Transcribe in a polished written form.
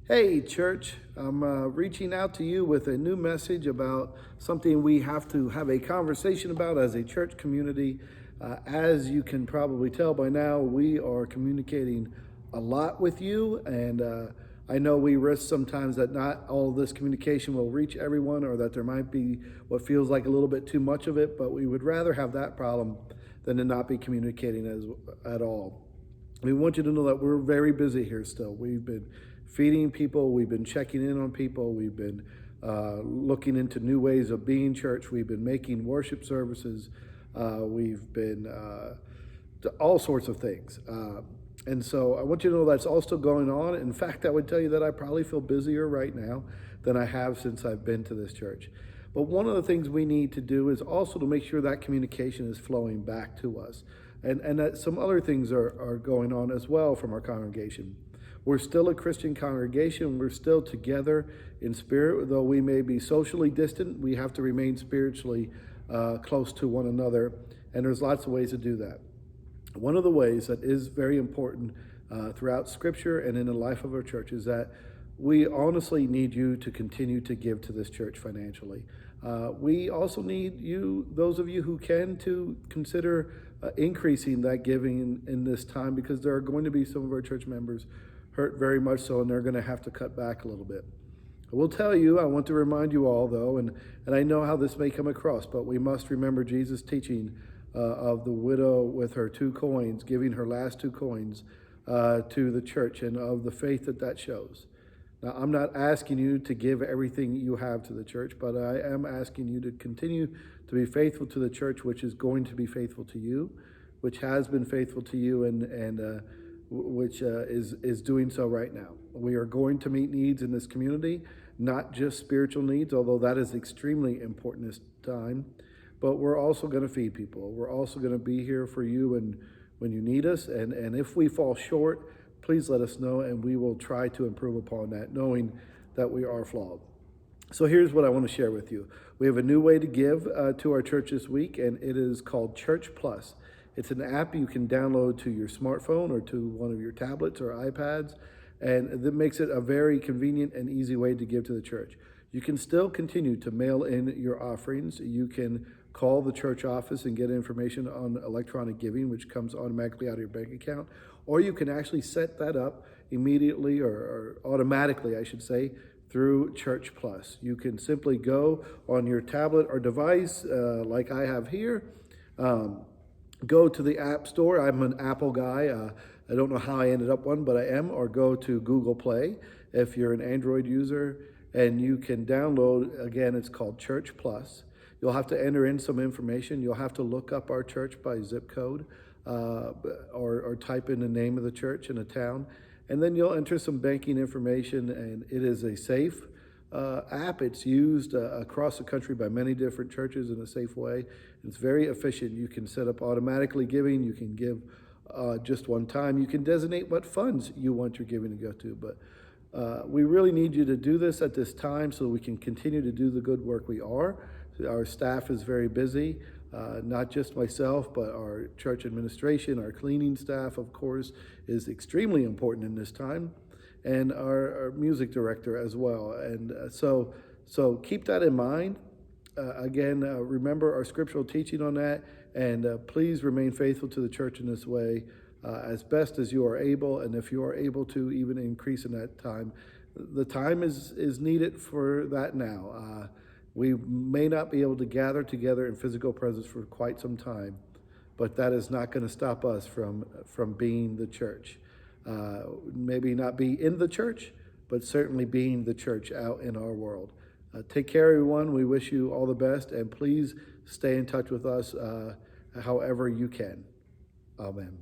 Hey, church, I'm reaching out to you with a new message about something we have to have a conversation about as a church community. As you can probably tell by now, we are communicating a lot with you, and I know we risk sometimes that not all of this communication will reach everyone, or that there might be what feels like a little bit too much of it, but we would rather have that problem than to not be communicating at all. We want you to know that we're very busy here still. We've been feeding people, we've been checking in on people, we've been looking into new ways of being church, we've been making worship services, we've been all sorts of things. And so I want you to know that's all still going on. In fact, I would tell you that I probably feel busier right now than I have since I've been to this church. But one of the things we need to do is also to make sure that communication is flowing back to us. And that some other things are going on as well from our congregation. We're still a Christian congregation. We're still together in spirit. Though we may be socially distant, we have to remain spiritually close to one another. And there's lots of ways to do that. One of the ways that is very important throughout Scripture and in the life of our church is that we honestly need you to continue to give to this church financially. We also need you, those of you who can, to consider increasing that giving in this time, because there are going to be some of our church members hurt very much so, and they're going to have to cut back a little bit. I will tell you, I want to remind you all, though, and I know how this may come across, but we must remember Jesus' teaching of the widow with her 2 coins, giving her last 2 coins to the church, and of the faith that shows. Now, I'm not asking you to give everything you have to the church, but I am asking you to continue to be faithful to the church, which is going to be faithful to you, which has been faithful to you, and which is doing so right now. We are going to meet needs in this community, not just spiritual needs, although that is extremely important this time, but we're also going to feed people. We're also going to be here for you and when you need us, and if we fall short, please let us know, and we will try to improve upon that, knowing that we are flawed. So here's what I want to share with you. We have a new way to give to our church this week, and it is called GivePlus. It's an app you can download to your smartphone or to one of your tablets or iPads, and that makes it a very convenient and easy way to give to the church. You can still continue to mail in your offerings. You can call the church office and get information on electronic giving, which comes automatically out of your bank account, or you can actually set that up immediately or automatically, I should say, through GivePlus. You can simply go on your tablet or device, like I have here, go to the App Store. I'm an Apple guy. I don't know how I ended up one, but I am. Or go to Google Play if you're an Android user, and you can download, again, it's called GivePlus. You'll have to enter in some information. You'll have to look up our church by zip code or type in the name of the church in a town. And then you'll enter some banking information, and it is a safe app. It's used across the country by many different churches in a safe way. It's very efficient. You can set up automatically giving. You can give just one time. You can designate what funds you want your giving to go to. But we really need you to do this at this time so we can continue to do the good work we are. Our staff is very busy, not just myself, but our church administration, our cleaning staff, of course, is extremely important in this time, and our music director as well. And so keep that in mind. Again, remember our scriptural teaching on that, and please remain faithful to the church in this way as best as you are able, and if you are able to even increase in that time. The time is needed for that now. We may not be able to gather together in physical presence for quite some time, but that is not going to stop us from being the church. Maybe not be in the church, but certainly being the church out in our world. Take care, everyone. We wish you all the best, and please stay in touch with us however you can. Amen.